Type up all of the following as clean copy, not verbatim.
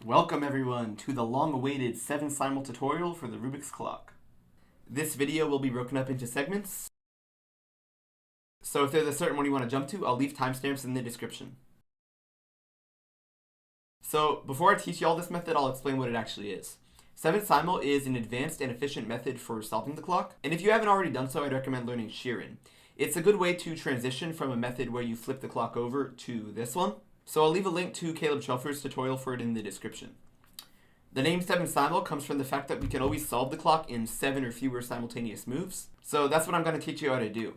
Welcome everyone to the long-awaited 7 Simul tutorial for the Rubik's clock. This video will be broken up into segments, so if there's a certain one you want to jump to, I'll leave timestamps in the description. So before I teach you all this method, I'll explain what it actually is. 7 Simul is an advanced and efficient method for solving the clock, and if you haven't already done so, I'd recommend learning Sheeran. It's a good way to transition from a method where you flip the clock over to this one. So I'll leave a link to Caleb Shelfer's tutorial for it in the description. The name 7 Simul comes from the fact that we can always solve the clock in 7 or fewer simultaneous moves. So that's what I'm going to teach you how to do.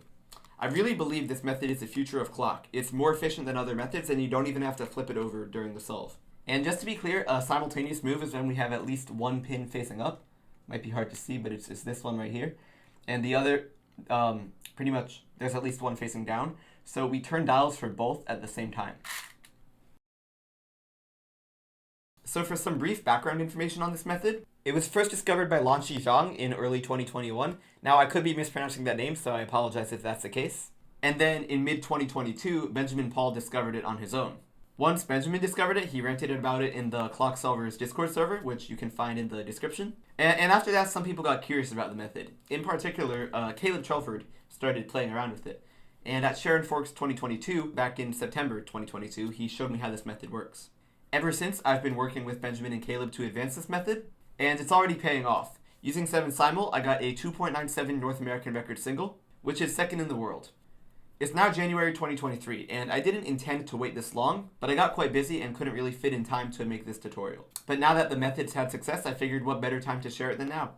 I really believe this method is the future of clock. It's more efficient than other methods and you don't even have to flip it over during the solve. And just to be clear, a simultaneous move is when we have at least one pin facing up. Might be hard to see, but it's this one right here. And the other, pretty much, there's at least one facing down. So we turn dials for both at the same time. So for some brief background information on this method, it was first discovered by Lan Zhang in early 2021. Now I could be mispronouncing that name, so I apologize if that's the case. And then in mid-2022, Benjamin Paul discovered it on his own. Once Benjamin discovered it, he ranted about it in the Clock Solvers Discord server, which you can find in the description. And after that, some people got curious about the method. In particular, Caleb Shelfer started playing around with it. And at Sharon Forks 2022, back in September 2022, he showed me how this method works. Ever since, I've been working with Benjamin and Caleb to advance this method, and it's already paying off. Using 7 Simul, I got a 2.97 North American record single, which is second in the world. It's now January 2023, and I didn't intend to wait this long, but I got quite busy and couldn't really fit in time to make this tutorial. But now that the method's had success, I figured what better time to share it than now.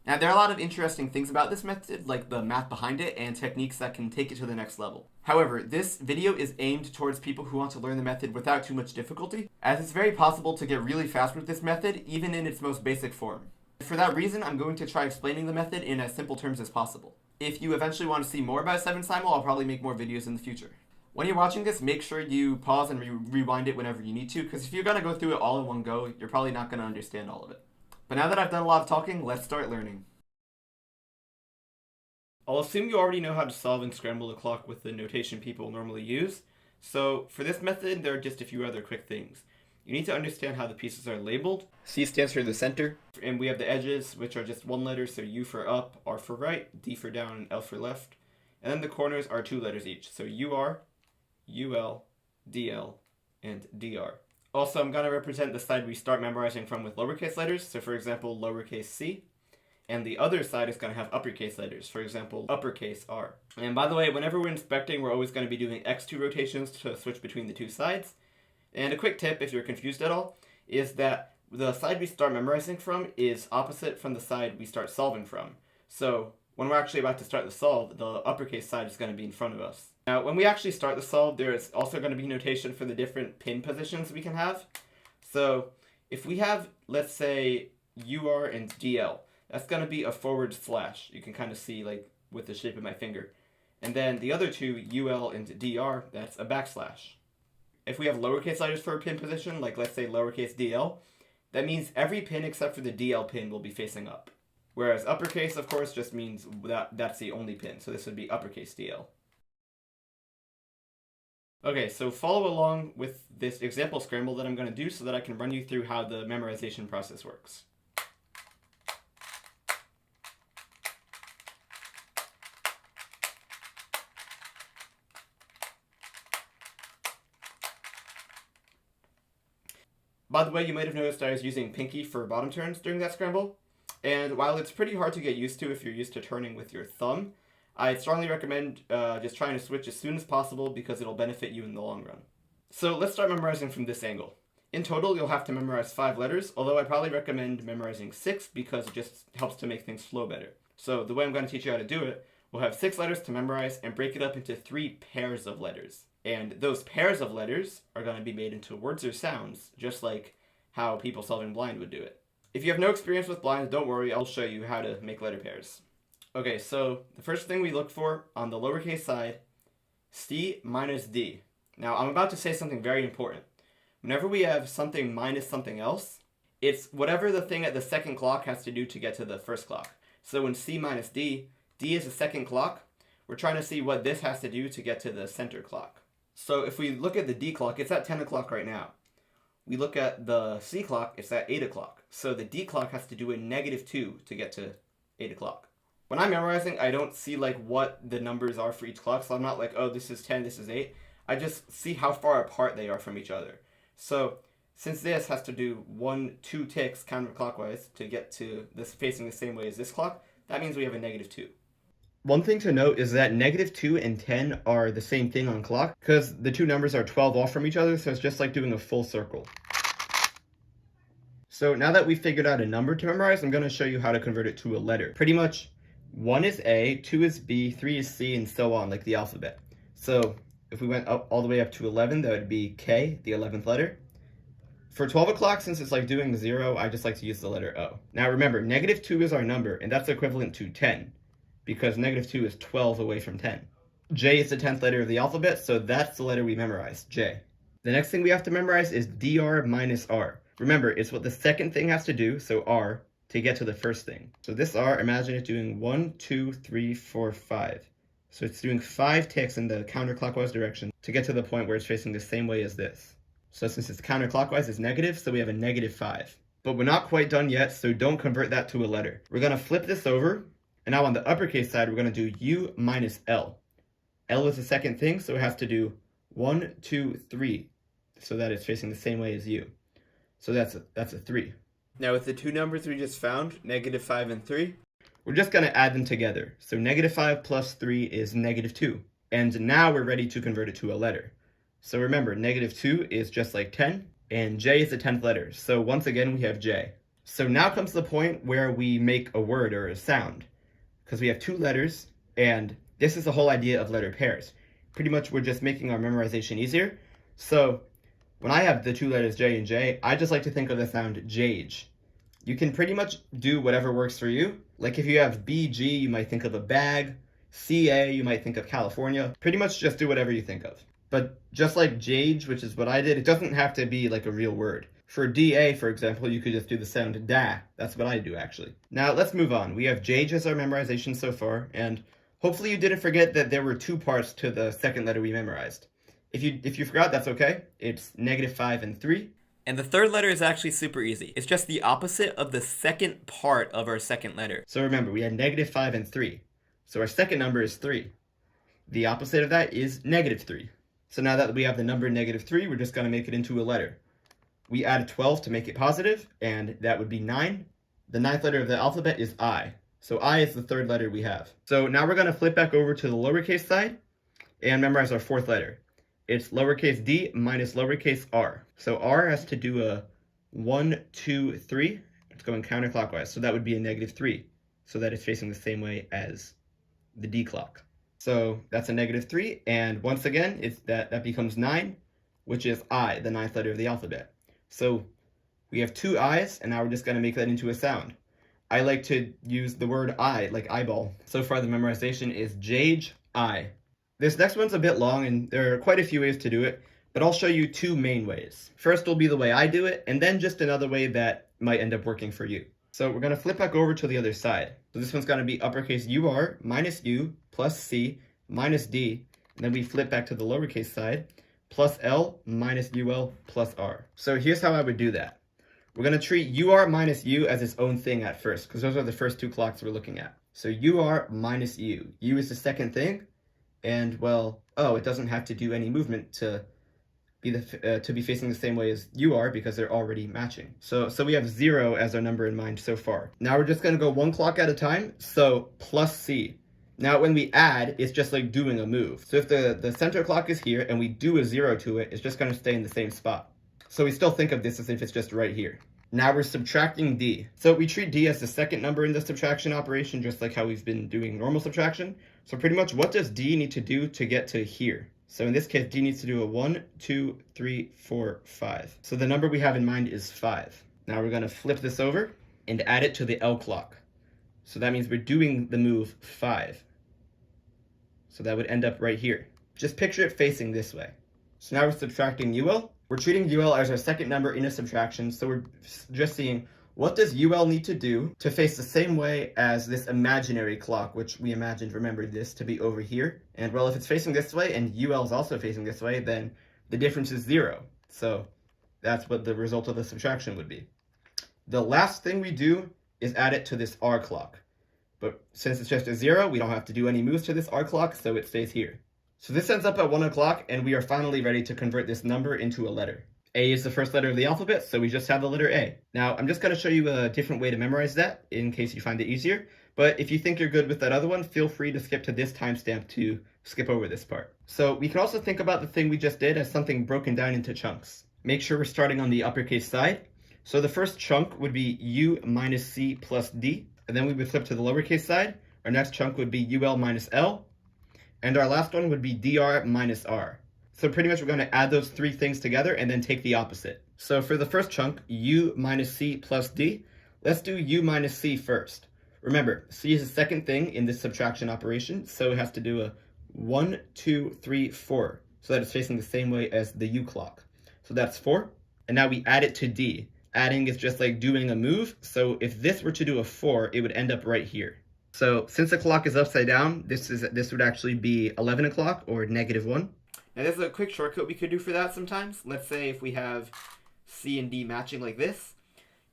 Now, there are a lot of interesting things about this method, like the math behind it and techniques that can take it to the next level. However, this video is aimed towards people who want to learn the method without too much difficulty, as it's very possible to get really fast with this method, even in its most basic form. For that reason, I'm going to try explaining the method in as simple terms as possible. If you eventually want to see more about 7 Simul, I'll probably make more videos in the future. When you're watching this, make sure you pause and rewind it whenever you need to, because if you're going to go through it all in one go, you're probably not going to understand all of it. But now that I've done a lot of talking, let's start learning. I'll assume you already know how to solve and scramble the clock with the notation people normally use. So for this method, there are just a few other quick things. You need to understand how the pieces are labeled. C stands for the center, and we have the edges, which are just one letter, so U for up, R for right, D for down, and L for left. And then the corners are 2 letters each, so UR, UL, DL, and DR. Also, I'm going to represent the side we start memorizing from with lowercase letters, so for example, lowercase c. And the other side is going to have uppercase letters, for example, uppercase R. And by the way, whenever we're inspecting, we're always going to be doing X2 rotations to switch between the two sides. And a quick tip, if you're confused at all, is that the side we start memorizing from is opposite from the side we start solving from. So when we're actually about to start the solve, the uppercase side is going to be in front of us. Now, when we actually start the solve, there is also going to be notation for the different pin positions we can have. So if we have, let's say, UR and DL, that's going to be a forward slash. You can kind of see like with the shape of my finger. And then the other two, UL and DR, that's a backslash. If we have lowercase letters for a pin position, like let's say lowercase DL, that means every pin except for the DL pin will be facing up. Whereas uppercase, of course, just means that's the only pin. So this would be uppercase DL. Okay, so follow along with this example scramble that I'm going to do so that I can run you through how the memorization process works. By the way, you might have noticed I was using pinky for bottom turns during that scramble. And while it's pretty hard to get used to if you're used to turning with your thumb, I strongly recommend just trying to switch as soon as possible because it'll benefit you in the long run. So let's start memorizing from this angle. In total, you'll have to memorize 5 letters, although I probably recommend memorizing 6 because it just helps to make things flow better. So the way I'm going to teach you how to do it, we'll have 6 letters to memorize and break it up into 3 pairs of letters. And those pairs of letters are going to be made into words or sounds, just like how people solving blind would do it. If you have no experience with blind, don't worry, I'll show you how to make letter pairs. Okay, so the first thing we look for on the lowercase side, C minus D. Now, I'm about to say something very important. Whenever we have something minus something else, it's whatever the thing at the second clock has to do to get to the first clock. So when C minus D, D is the second clock, we're trying to see what this has to do to get to the center clock. So if we look at the D clock, it's at 10 o'clock right now. we look at the C clock, it's at 8 o'clock. So the D clock has to do a -2 to get to 8 o'clock. When I'm memorizing, I don't see like what the numbers are for each clock, so I'm not like, oh, this is 10, this is 8. I just see how far apart they are from each other. So since this has to do 2 ticks counterclockwise to get to this facing the same way as this clock, that means we have a -2. One thing to note is that -2 and 10 are the same thing on clock because the two numbers are 12 off from each other, so it's just like doing a full circle. So now that we've figured out a number to memorize, I'm going to show you how to convert it to a letter. Pretty much 1 is A, 2 is B, 3 is C, and so on, like the alphabet. So if we went up all the way up to 11, that would be K, the 11th letter. For 12 o'clock, since it's like doing 0, I just like to use the letter O. Now remember, -2 is our number, and that's equivalent to 10, because -2 is 12 away from 10. J is the 10th letter of the alphabet, so that's the letter we memorized, J. The next thing we have to memorize is DR minus R. Remember, it's what the second thing has to do, so R, to get to the first thing. So this R, imagine it doing 1, 2, 3, 4, 5. So it's doing 5 ticks in the counterclockwise direction to get to the point where it's facing the same way as this. So since it's counterclockwise, it's negative, so we have a -5. But we're not quite done yet, so don't convert that to a letter. We're going to flip this over, and now on the uppercase side, we're going to do U minus L. L is the second thing, so it has to do 1, 2, 3, so that it's facing the same way as U. So that's a 3. Now with the two numbers we just found, -5 and 3, we're just going to add them together. So -5 plus 3 is -2. And now we're ready to convert it to a letter. So remember, -2 is just like 10, and J is the 10th letter. So once again, we have J. So now comes the point where we make a word or a sound, because we have 2 letters, and this is the whole idea of letter pairs. Pretty much we're just making our memorization easier. So when I have the 2 letters J and J, I just like to think of the sound Jage. You can pretty much do whatever works for you. Like if you have BG, you might think of a bag. CA, you might think of California. Pretty much just do whatever you think of. But just like Jage, which is what I did, it doesn't have to be like a real word. For DA, for example, you could just do the sound da. That's what I do, actually. Now, let's move on. We have Jage as our memorization so far, and hopefully you didn't forget that there were 2 parts to the second letter we memorized. If you forgot, that's okay. It's -5 and 3. And the third letter is actually super easy. It's just the opposite of the second part of our second letter. So remember, we had -5 and 3. So our second number is 3. The opposite of that is -3. So now that we have the number -3, we're just going to make it into a letter. We add 12 to make it positive, and that would be 9. The 9th letter of the alphabet is I. So I is the third letter we have. So now we're going to flip back over to the lowercase side and memorize our 4th letter. It's lowercase d minus lowercase r. So r has to do a 1, 2, 3. It's going counterclockwise, so that would be a -3, so that it's facing the same way as the D clock. So that's a -3, and once again, that becomes 9, which is I, the 9th letter of the alphabet. So we have 2 I's, and now we're just going to make that into a sound. I like to use the word I, like eyeball. So far, the memorization is Jage, I. This next one's a bit long, and there are quite a few ways to do it, but I'll show you 2 main ways. First will be the way I do it, and then just another way that might end up working for you. So we're going to flip back over to the other side. So this one's going to be uppercase UR minus U plus C minus D, and then we flip back to the lowercase side, plus L minus UL plus R. So here's how I would do that. We're going to treat UR minus U as its own thing at first, because those are the first 2 clocks we're looking at. So UR minus U. U is the second thing, and well, it doesn't have to do any movement to be facing the same way as you are because they're already matching. So we have 0 as our number in mind so far. Now we're just going to go 1 clock at a time, so plus C. Now when we add, it's just like doing a move. So if the center clock is here and we do a 0 to it, it's just going to stay in the same spot. So we still think of this as if it's just right here. Now we're subtracting D. So we treat D as the second number in the subtraction operation, just like how we've been doing normal subtraction. So pretty much what does D need to do to get to here? So in this case, D needs to do a 1, 2, 3, 4, 5. So the number we have in mind is 5. Now we're going to flip this over and add it to the L clock. So that means we're doing the move 5. So that would end up right here. Just picture it facing this way. So now we're subtracting UL. We're treating UL as our second number in a subtraction, so we're just seeing what does UL need to do to face the same way as this imaginary clock, which we imagined, remember this, to be over here. And well, if it's facing this way and UL is also facing this way, then the difference is 0. So That's what the result of the subtraction would be. The last thing we do is add it to this R clock. But since it's just a 0, we don't have to do any moves to this R clock, so it stays here. So this ends up at 1 o'clock, and we are finally ready to convert this number into a letter. A is the first letter of the alphabet, so we just have the letter A. Now, I'm just going to show you a different way to memorize that, in case you find it easier. But if you think you're good with that other one, feel free to skip to this timestamp to skip over this part. So we can also think about the thing we just did as something broken down into chunks. Make sure we're starting on the uppercase side. So the first chunk would be U minus C plus D. And then we would flip to the lowercase side. Our next chunk would be UL minus L. And our last one would be DR minus R. So pretty much we're going to add those three things together and then take the opposite. So for the first chunk, U minus C plus D, let's do U minus C first. Remember, C is the second thing in this subtraction operation, so it has to do a 1, 2, 3, 4, so that it's facing the same way as the U clock. So that's 4. And now we add it to D. Adding is just like doing a move, so if this were to do a 4, it would end up right here. So since the clock is upside down, this would actually be 11 o'clock or -1. Now there's a quick shortcut we could do for that sometimes. Let's say if we have C and D matching like this,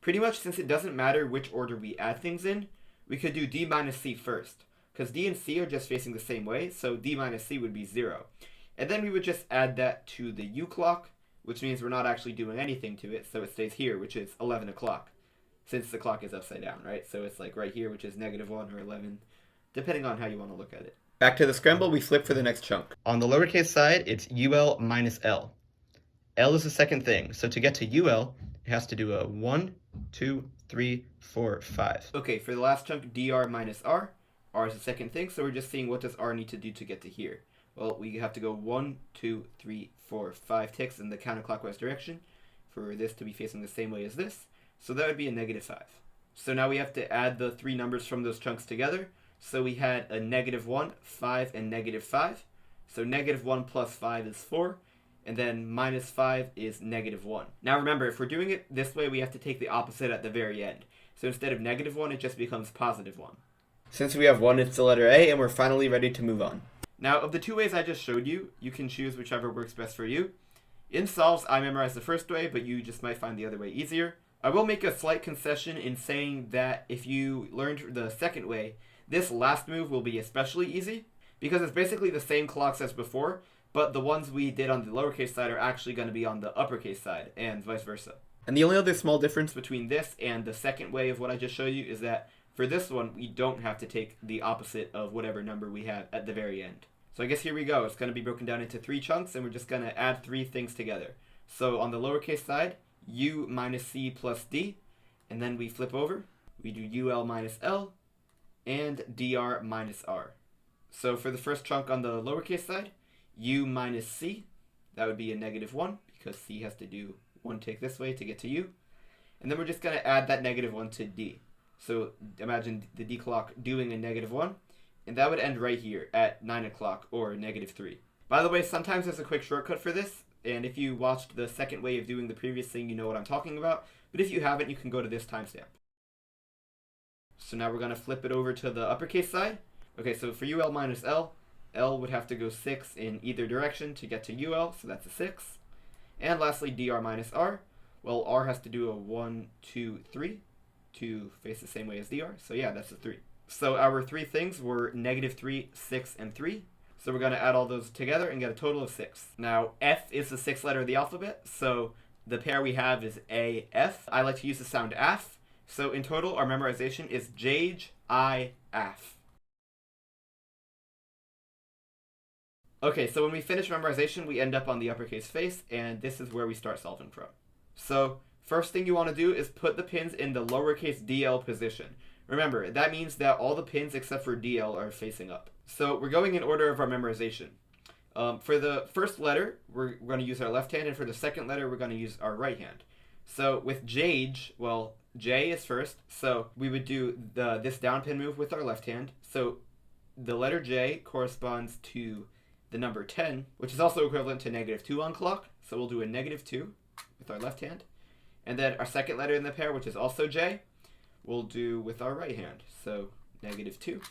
pretty much since it doesn't matter which order we add things in, we could do D minus C first, because D and C are just facing the same way, so D minus C would be 0. And then we would just add that to the U clock, which means we're not actually doing anything to it, so it stays here, which is 11 o'clock, since the clock is upside down, right? So it's like right here, which is -1 or 11, depending on how you want to look at it. Back to the scramble, we flip for the next chunk. On the lowercase side, it's UL minus L. L is the second thing, so to get to UL, it has to do a 1, 2, 3, 4, 5. Okay, for the last chunk, DR minus R. R is the second thing, so we're just seeing what does R need to do to get to here. Well, we have to go 1, 2, 3, 4, 5 ticks in the counterclockwise direction for this to be facing the same way as this. So that would be a -5. So now we have to add the three numbers from those chunks together. So we had a -1, 5, and -5. So -1 plus 5 is 4. And then -5 is -1. Now remember, if we're doing it this way, we have to take the opposite at the very end. So instead of -1, it just becomes +1. Since we have 1, it's the letter A, and we're finally ready to move on. Now, of the two ways I just showed you, you can choose whichever works best for you. In solves, I memorized the first way, but you just might find the other way easier. I will make a slight concession in saying that if you learned the second way, this last move will be especially easy, because it's basically the same clocks as before, but the ones we did on the lowercase side are actually going to be on the uppercase side, and vice versa. And the only other small difference between this and the second way of what I just showed you is that for this one, we don't have to take the opposite of whatever number we have at the very end. So I guess here we go. It's going to be broken down into 3 chunks, and we're just going to add 3 things together. So on the lowercase side, U minus C plus D, and then we flip over. We do UL minus L, and DR minus R. So for the first chunk on the lowercase side, U minus C, that would be a -1, because C has to do 1 tick this way to get to U. And then we're just going to add that -1 to D. So imagine the D clock doing a -1, and that would end right here at 9 o'clock or -3. By the way, sometimes there's a quick shortcut for this, and if you watched the second way of doing the previous thing, you know what I'm talking about. But if you haven't, you can go to this timestamp. So now we're going to flip it over to the uppercase side. Okay, so for UL minus L, L would have to go 6 in either direction to get to UL, so that's a 6. And lastly, DR minus R. Well, R has to do a 1, 2, 3 to face the same way as DR, so yeah, that's a 3. So our 3 things were -3, 6, and 3. So we're going to add all those together and get a total of 6. Now, F is the 6th letter of the alphabet, so the pair we have is A, F. I like to use the sound AF. So in total, our memorization is JAGE, I, AF. Okay, so when we finish memorization, we end up on the uppercase face, and this is where we start solving from. So first thing you want to do is put the pins in the lowercase DL position. Remember, that means that all the pins except for DL are facing up. So we're going in order of our memorization. For the first letter, we're going to use our left hand, and for the second letter, we're going to use our right hand. So with JAGE, well, J is first, so we would do this down pin move with our left hand. So the letter J corresponds to the number 10, which is also equivalent to -2 on clock. So we'll do a -2 with our left hand. And then our second letter in the pair, which is also J, we'll do with our right hand. So -2.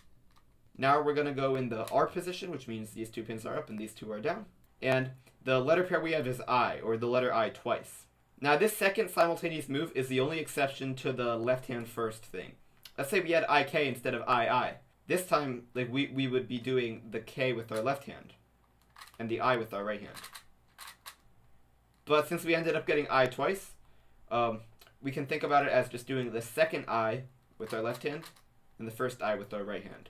Now we're going to go in the R position, which means these 2 pins are up and these 2 are down. And the letter pair we have is I, or the letter I twice. Now this second simultaneous move is the only exception to the left hand first thing. Let's say we had IK instead of II. This time, like we would be doing the K with our left hand and the I with our right hand. But since we ended up getting I twice, we can think about it as just doing the second I with our left hand and the first I with our right hand.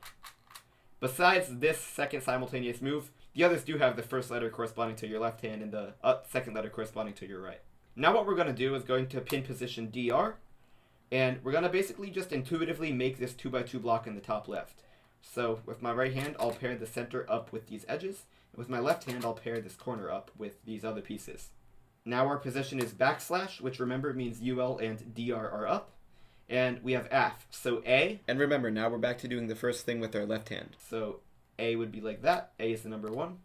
Besides this second simultaneous move, the others do have the first letter corresponding to your left hand and the second letter corresponding to your right. Now what we're going to do is going to pin position DR, and we're going to basically just intuitively make this 2x2 block in the top left. So with my right hand, I'll pair the center up with these edges, and with my left hand, I'll pair this corner up with these other pieces. Now our position is backslash, which remember means UL and DR are up. And we have AF, so A. And remember, now we're back to doing the first thing with our left hand. So A would be like that. A is the number 1.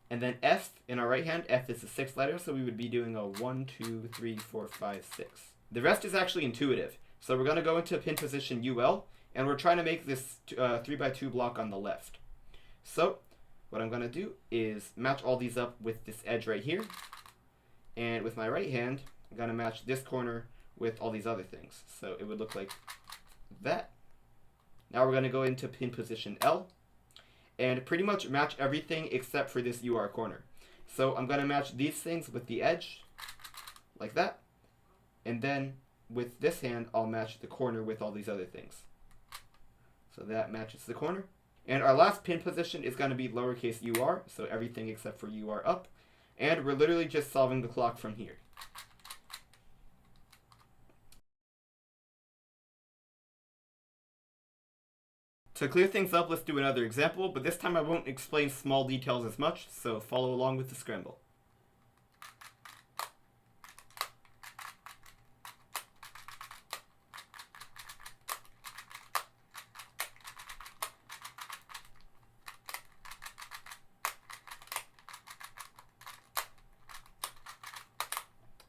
And then F in our right hand, F is the 6th letter, so we would be doing a 1, 2, 3, 4, 5, 6. The rest is actually intuitive. So we're going to go into pin position UL, and we're trying to make this 3x2 block on the left. So what I'm going to do is match all these up with this edge right here. And with my right hand, I'm going to match this corner with all these other things. So it would look like that. Now we're going to go into pin position L and pretty much match everything except for this UR corner. So I'm going to match these things with the edge like that. And then with this hand, I'll match the corner with all these other things. So that matches the corner. And our last pin position is going to be lowercase UR, so everything except for UR up. And we're literally just solving the clock from here. To clear things up, let's do another example, but this time I won't explain small details as much, so follow along with the scramble.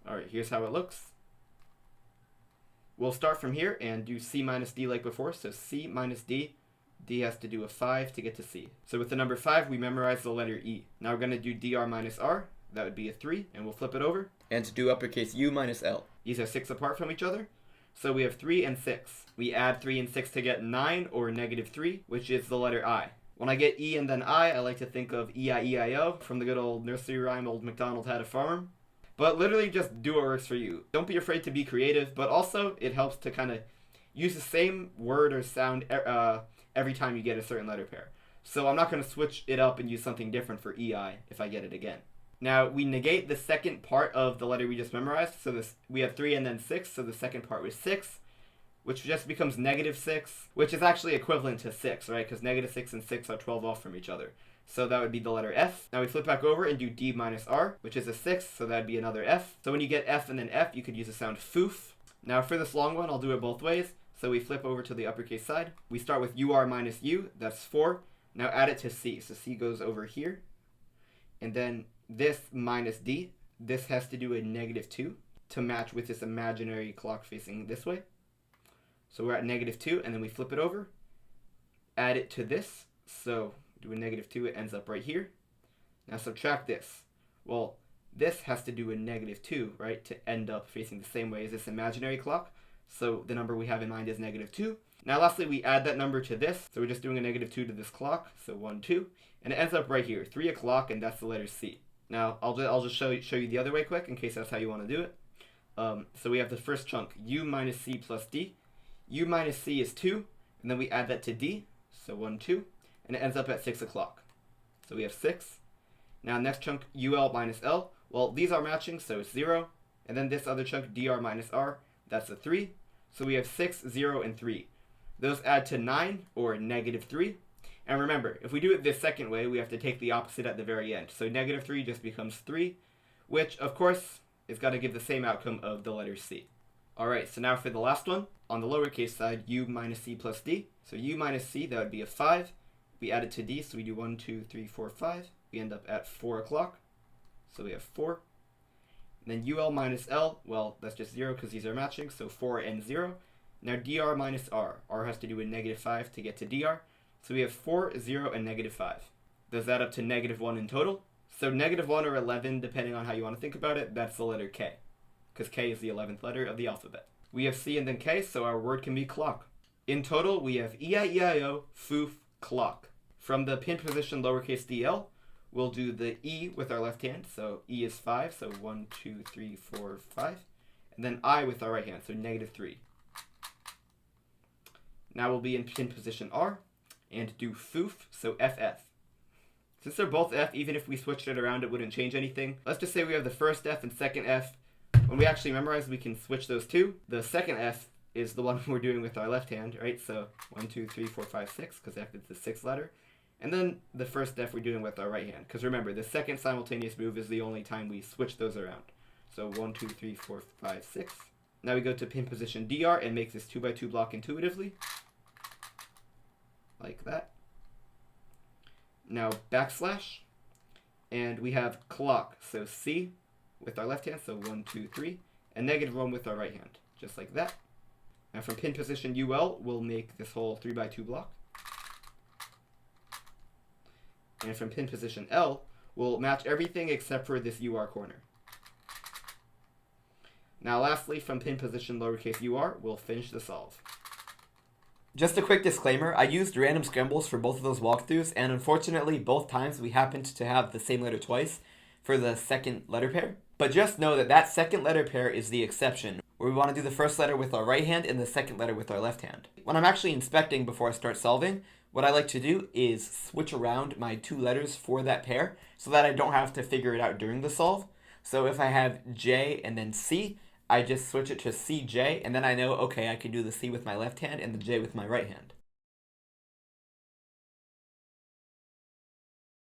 Alright, here's how it looks. We'll start from here and do C minus D like before, so C minus D. D has to do a 5 to get to C. So with the number 5, we memorize the letter E. Now we're going to do DR minus R. That would be a 3, and we'll flip it over. And to do uppercase U minus L. These are 6 apart from each other. So we have 3 and 6. We add 3 and 6 to get 9, or negative 3, which is the letter I. When I get E and then I like to think of E-I-E-I-O from the good old nursery rhyme, Old MacDonald Had a Farm. But literally just do what works for you. Don't be afraid to be creative, but also it helps to kind of use the same word or sound every time you get a certain letter pair. So I'm not going to switch it up and use something different for EI if I get it again. Now we negate the second part of the letter we just memorized. So we have 3 and then 6, so the second part was 6, which just becomes negative 6, which is actually equivalent to 6, right? Because negative 6 and 6 are 12 off from each other. So that would be the letter F. Now we flip back over and do D minus R, which is a 6, so that would be another F. So when you get F and then F, you could use the sound foof. Now for this long one, I'll do it both ways. So we flip over to the uppercase side. We start with UR minus U, that's 4. Now add it to C, so C goes over here. And then this minus D, this has to do a negative 2 to match with this imaginary clock facing this way. So we're at negative 2, and then we flip it over. Add it to this, so do a negative 2, it ends up right here. Now subtract this. Well, this has to do a negative 2, right, to end up facing the same way as this imaginary clock. So the number we have in mind is negative 2. Now lastly, we add that number to this. So we're just doing a negative 2 to this clock. So 1, 2. And it ends up right here, 3 o'clock, and that's the letter C. Now I'll just show you the other way quick in case that's how you want to do it. So we have the first chunk, U minus C plus D. U minus C is 2. And then we add that to D. So 1, 2. And it ends up at 6 o'clock. So we have 6. Now next chunk, UL minus L. Well, these are matching, so it's 0. And then this other chunk, DR minus R, that's a 3. So we have 6, 0, and 3. Those add to 9, or negative 3. And remember, if we do it this second way, we have to take the opposite at the very end. So negative 3 just becomes 3, which, of course, is going to give the same outcome of the letter C. Alright, so now for the last one. On the lowercase side, U minus C plus D. So U minus C, that would be a 5. We add it to D, so we do 1, 2, 3, 4, 5. We end up at 4 o'clock. So we have 4. And then UL minus L, well, that's just 0 because these are matching, so 4 and 0. Now DR minus R. R has to do a negative 5 to get to DR. So we have 4, 0, and negative 5. Does that up to negative 1 in total? So negative 1 or 11, depending on how you want to think about it, that's the letter K. because K is the 11th letter of the alphabet. We have C and then K, so our word can be clock. In total, we have E-I-E-I-O, foof, clock. From the pin position lowercase dl, we'll do the E with our left hand, so E is 5, so 1, 2, 3, 4, 5. And then I with our right hand, so -3. Now we'll be in pin position R, and do foof, so FF. Since they're both F, even if we switched it around, it wouldn't change anything. Let's just say we have the first F and second F. When we actually memorize, we can switch those two. The second F is the one we're doing with our left hand, right? So 1, 2, 3, 4, 5, 6, because F is the 6th letter. And then the first F we're doing with our right hand. Because remember, the second simultaneous move is the only time we switch those around. So 1, 2, 3, 4, 5, 6. Now we go to pin position DR and make this 2x2 block intuitively. Like that. Now backslash. And we have clock. So C with our left hand, so 1, 2, 3. And -1 with our right hand, just like that. And from pin position UL, we'll make this whole 3x2 block. And from pin position L, we'll match everything except for this UR corner. Now lastly, from pin position lowercase UR, we'll finish the solve. Just a quick disclaimer, I used random scrambles for both of those walkthroughs, and unfortunately both times we happened to have the same letter twice for the second letter pair. But just know that that second letter pair is the exception, where we want to do the first letter with our right hand and the second letter with our left hand. When I'm actually inspecting before I start solving, what I like to do is switch around my two letters for that pair so that I don't have to figure it out during the solve. So if I have J and then C, I just switch it to CJ, and then I know, okay, I can do the C with my left hand and the J with my right hand.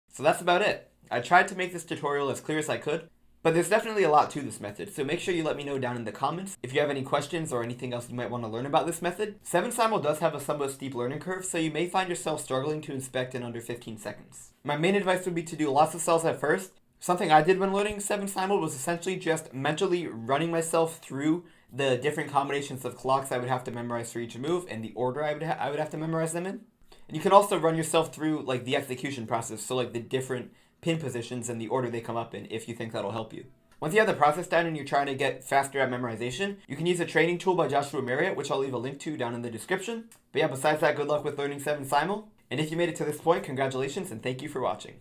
So that's about it. I tried to make this tutorial as clear as I could, but there's definitely a lot to this method, so make sure you let me know down in the comments if you have any questions or anything else you might want to learn about this method. 7 Simul does have a somewhat steep learning curve, so you may find yourself struggling to inspect in under 15 seconds. My main advice would be to do lots of cells at first. Something I did when learning 7 Simul was essentially just mentally running myself through the different combinations of clocks I would have to memorize for each move and the order I would have to memorize them in. And you can also run yourself through like the execution process, so like the different pin positions and the order they come up in, if you think that'll help you. Once you have the process down and you're trying to get faster at memorization, you can use a training tool by Joshua Marriott, which I'll leave a link to down in the description. But yeah, besides that, good luck with learning 7 Simul. And if you made it to this point, congratulations and thank you for watching.